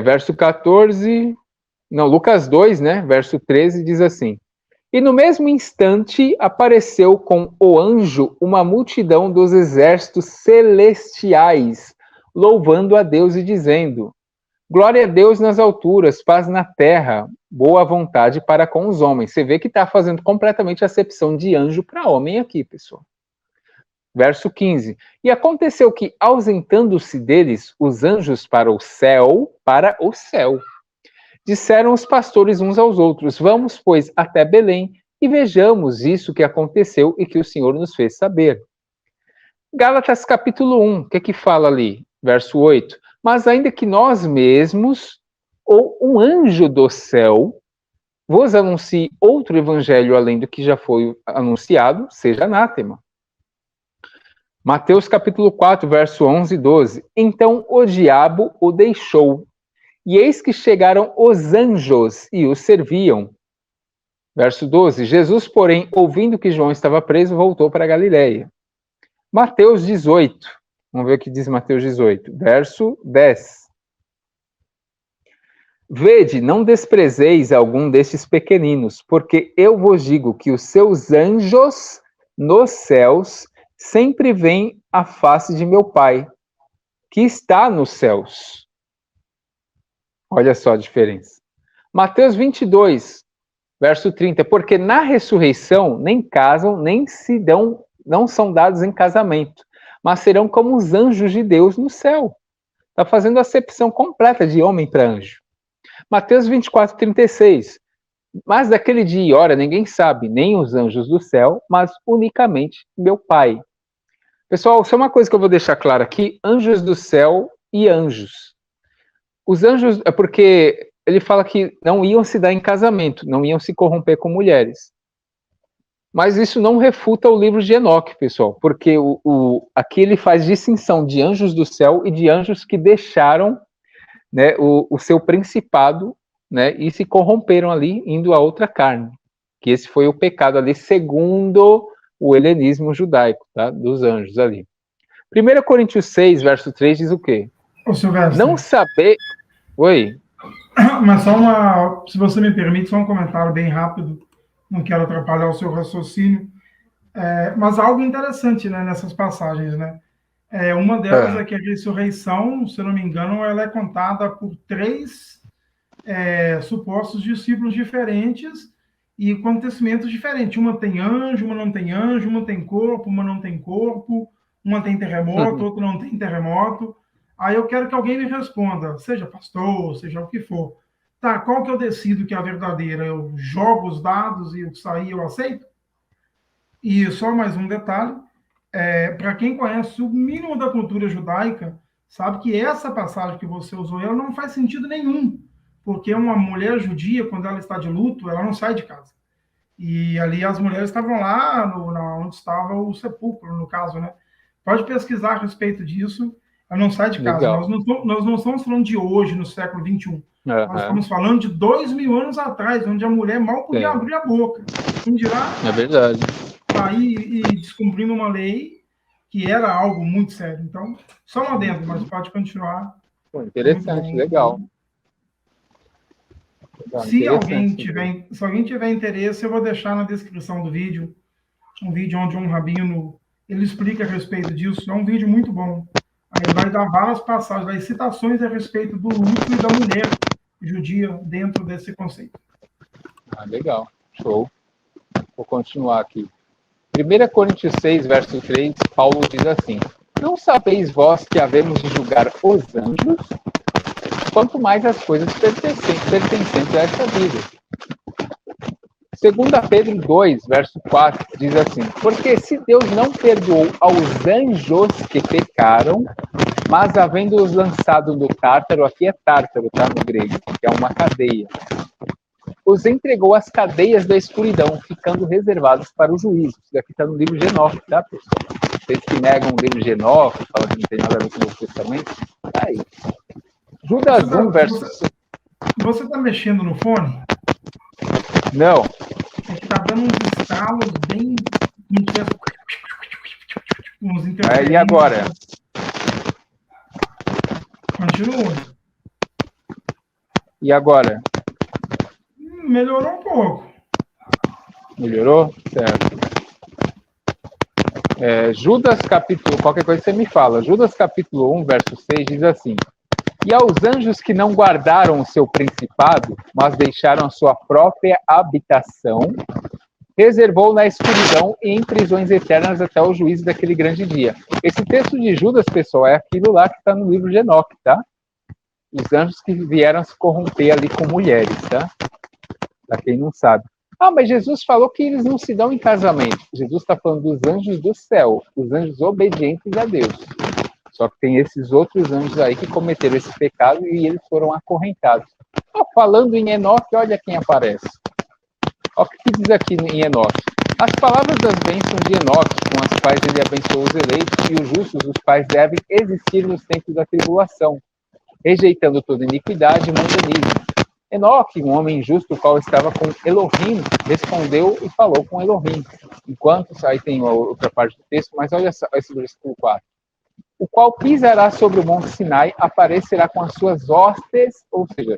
verso 14, não, Lucas 2, né, verso 13, diz assim: E no mesmo instante apareceu com o anjo uma multidão dos exércitos celestiais, louvando a Deus e dizendo: Glória a Deus nas alturas, paz na terra, boa vontade para com os homens. Você vê que está fazendo completamente a acepção de anjo para homem aqui, pessoal. Verso 15. E aconteceu que, ausentando-se deles os anjos para o céu, disseram os pastores uns aos outros: Vamos, pois, até Belém e vejamos isso que aconteceu e que o Senhor nos fez saber. Gálatas capítulo 1, o que fala ali? Verso 8. Mas ainda que nós mesmos, ou um anjo do céu, vos anuncie outro evangelho além do que já foi anunciado, seja anátema. Mateus capítulo 4, verso 11 e 12. Então o diabo o deixou, e eis que chegaram os anjos e o serviam. Verso 12. Jesus, porém, ouvindo que João estava preso, voltou para a Galileia. Mateus 18. Vamos ver o que diz Mateus 18. Verso 10. Vede, não desprezeis algum destes pequeninos, porque eu vos digo que os seus anjos nos céus sempre veem a face de meu Pai, que está nos céus. Olha só a diferença. Mateus 22, verso 30. Porque na ressurreição nem casam, nem se dão, não são dados em casamento, mas serão como os anjos de Deus no céu. Está fazendo a acepção completa de homem para anjo. Mateus 24, 36. Mas daquele dia e hora ninguém sabe, nem os anjos do céu, mas unicamente meu Pai. Pessoal, isso é uma coisa que eu vou deixar claro aqui: anjos do céu e anjos. Os anjos, é porque ele fala que não iam se dar em casamento, não iam se corromper com mulheres. Mas isso não refuta o livro de Enoque, pessoal, porque aqui ele faz distinção de anjos do céu e de anjos que deixaram, né, o seu principado, né, e se corromperam ali, indo a outra carne. Que esse foi o pecado ali, segundo o helenismo judaico, tá, dos anjos ali. 1 Coríntios 6, verso 3 diz o quê? Ô, Silvestre. Não saber... Oi? Mas se você me permite, só um comentário bem rápido, não quero atrapalhar o seu raciocínio, mas algo interessante, né, nessas passagens, né? Uma delas é que a ressurreição, se eu não me engano, ela é contada por 3 supostos discípulos diferentes e acontecimentos diferentes. Uma tem anjo, uma não tem anjo, uma tem corpo, uma não tem corpo, uma tem terremoto, outra não tem terremoto. Aí eu quero que alguém me responda, seja pastor, seja o que for. Tá, qual que eu decido que é a verdadeira? Eu jogo os dados e o que sair eu aceito? E só mais um detalhe, para quem conhece o mínimo da cultura judaica, sabe que essa passagem que você usou, ela não faz sentido nenhum, porque uma mulher judia, quando ela está de luto, ela não sai de casa. E ali as mulheres estavam lá onde estava o sepulcro, no caso, né? Pode pesquisar a respeito disso, ela não sai de casa. Nós não estamos falando de hoje, no século XXI. Nós estamos falando de 2000 anos atrás, onde a mulher mal podia abrir a boca. Quem dirá? É verdade. Aí e descumprindo uma lei que era algo muito sério. Então, só um adendo, mas pode continuar. Pô, interessante, legal. Se alguém tiver interesse, eu vou deixar na descrição do vídeo um vídeo onde um rabino ele explica a respeito disso. É um vídeo muito bom. Aí ele vai dar várias passagens, vai citações a respeito do luto e da mulher judia dentro desse conceito. Legal, show. Vou continuar aqui. 1 Coríntios 6, verso 3, Paulo diz assim: Não sabeis vós que havemos de julgar os anjos, quanto mais as coisas pertencentes a essa vida. 2 Pedro 2, verso 4, diz assim: Porque se Deus não perdoou aos anjos que pecaram, mas havendo-os lançado no Tártaro, aqui é Tártaro, tá, no grego, que é uma cadeia, os entregou às cadeias da escuridão, ficando reservados para o juízo. Isso daqui está no livro de Enoque, tá, pessoal? Vocês que negam o livro de Enoque, falam que não tem nada a ver com o Novo Testamento, tá aí. Judas 1, verso... Você está mexendo no fone? Não. É que está dando uns estalos bem... uns E agora? Continua. E agora? Melhorou um pouco. Melhorou? Certo. Judas capítulo, qualquer coisa você me fala. Judas capítulo 1, verso 6 diz assim: E aos anjos que não guardaram o seu principado, mas deixaram a sua própria habitação, reservou na escuridão e em prisões eternas até o juízo daquele grande dia. Esse texto de Judas, pessoal, é aquilo lá que está no livro de Enoque, tá? Os anjos que vieram se corromper ali com mulheres, tá? Para quem não sabe. Ah, mas Jesus falou que eles não se dão em casamento. Jesus está falando dos anjos do céu, os anjos obedientes a Deus. Só que tem esses outros anjos aí que cometeram esse pecado e eles foram acorrentados. Falando em Enoque, olha quem aparece. Olha o que diz aqui em Enoque. As palavras das bênçãos de Enoque, com as quais ele abençoou os eleitos e os justos, os quais devem existir nos tempos da tribulação, rejeitando toda iniquidade e mundanismo. Enoque, um homem justo, o qual estava com Elohim, respondeu e falou com Elohim. Enquanto, aí tem outra parte do texto, mas olha só esse versículo 4. O qual pisará sobre o monte Sinai, aparecerá com as suas hostes, ou seja,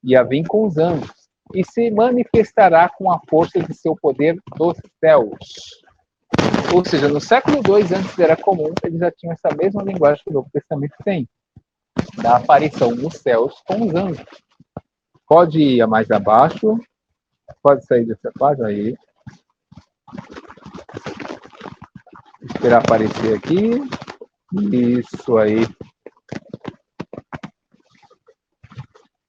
ia vir com os anjos, e se manifestará com a força de seu poder dos céus. Ou seja, no século II, antes era comum, eles já tinham essa mesma linguagem que o Novo Testamento tem, da aparição nos céus com os anjos. Pode ir mais abaixo, pode sair dessa página aí. Esperar aparecer aqui. Isso aí.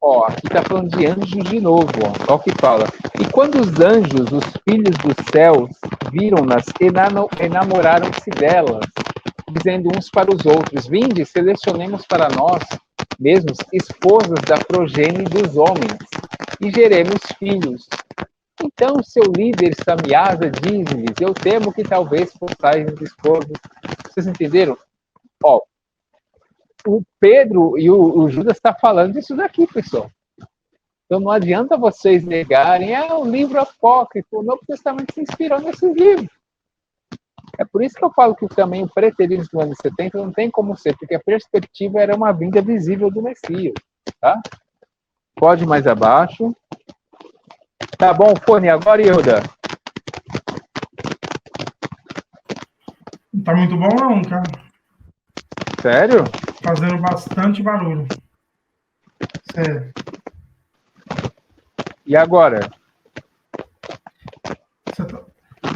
Ó, aqui está falando de anjos de novo, ó. Olha o que fala. E quando os anjos, os filhos dos céus, viram-nas, enamoraram-se delas, dizendo uns para os outros: Vinde, selecionemos para nós mesmos esposas da progênie dos homens, e geremos filhos. Então seu líder Samiasa diz-lhes: Eu temo que talvez possais esposos. Vocês entenderam? Ó, o Pedro e o Judas estão falando disso daqui, pessoal. Então não adianta vocês negarem, o livro apócrifo, o Novo Testamento se inspirou nesses livros. É por isso que eu falo que também o preterismo do ano 70 não tem como ser, porque a perspectiva era uma vinda visível do Messias. Tá? Pode ir mais abaixo. Tá bom, fone, agora, Hilda? Não tá muito bom não, cara. Sério? Fazendo bastante barulho. Sério. E agora?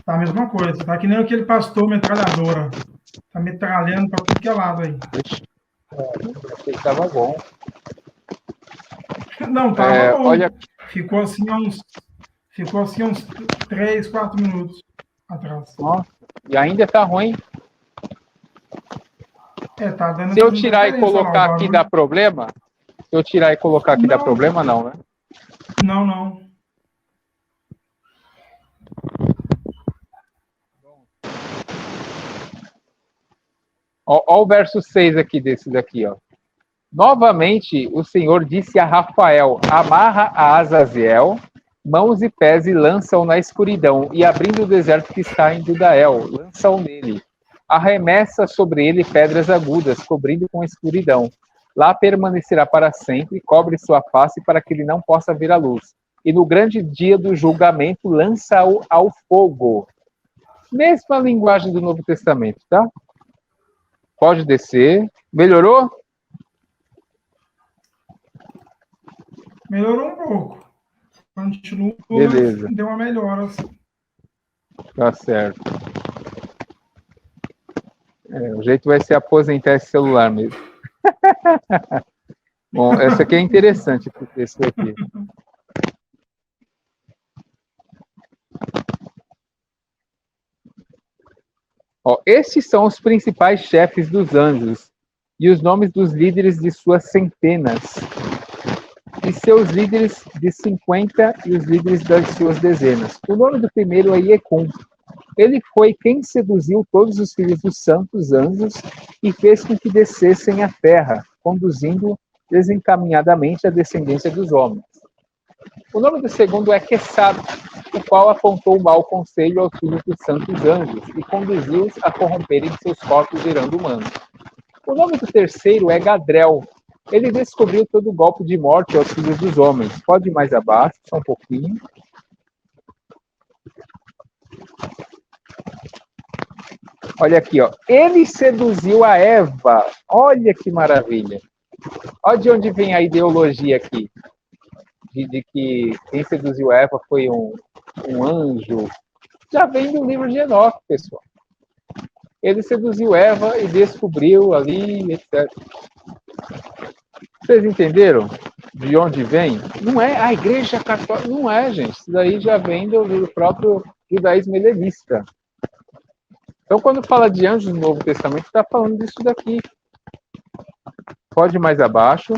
Tá a mesma coisa. Tá que nem aquele pastor metralhadora. Tá metralhando para tudo que é lado aí. Achei que tava bom. Não, tava bom. Olha... Ficou assim uns 3, 4 minutos atrás. Nossa, e ainda tá ruim. Tá dando. Se eu tirar e colocar aqui dá problema? Se eu tirar e colocar aqui dá problema, não, né? Não. Ó o verso 6 aqui desse daqui, ó. Novamente, o Senhor disse a Rafael: Amarra a Azaziel, mãos e pés, e lança-o na escuridão, e abrindo o deserto que está em Dudael, lança-o nele. Arremessa sobre ele pedras agudas, cobrindo com escuridão. Lá permanecerá para sempre, cobre sua face para que ele não possa ver a luz. E no grande dia do julgamento, lança-o ao fogo. Mesma linguagem do Novo Testamento, tá? Pode descer. Melhorou? Melhorou um pouco. Continua. Beleza. Deu uma melhora. Assim. Tá certo. O jeito vai ser aposentar esse celular mesmo. Bom, essa aqui é interessante, esse aqui. Esses são os principais chefes dos anjos e os nomes dos líderes de suas centenas, e seus líderes de 50 e os líderes das suas dezenas. O nome do primeiro é Iecum. Ele foi quem seduziu todos os filhos dos santos anjos e fez com que descessem à terra, conduzindo desencaminhadamente a descendência dos homens. O nome do segundo é Quessab, o qual apontou o mau conselho aos filhos dos santos anjos e conduziu-os a corromperem seus corpos gerando humanos. O nome do terceiro é Gadrel, Ele descobriu todo o golpe de morte aos filhos dos homens. Pode ir mais abaixo, só um pouquinho. Olha aqui, ó. Ele seduziu a Eva. Olha que maravilha. Olha de onde vem a ideologia aqui. De que quem seduziu a Eva foi um anjo. Já vem do livro de Enoque, pessoal. Ele seduziu Eva e descobriu ali, etc. Vocês entenderam de onde vem? Não é a Igreja Católica, não é, gente. Isso daí já vem do próprio judaísmo helenista. Então, quando fala de anjos no Novo Testamento, está falando disso daqui. Pode ir mais abaixo.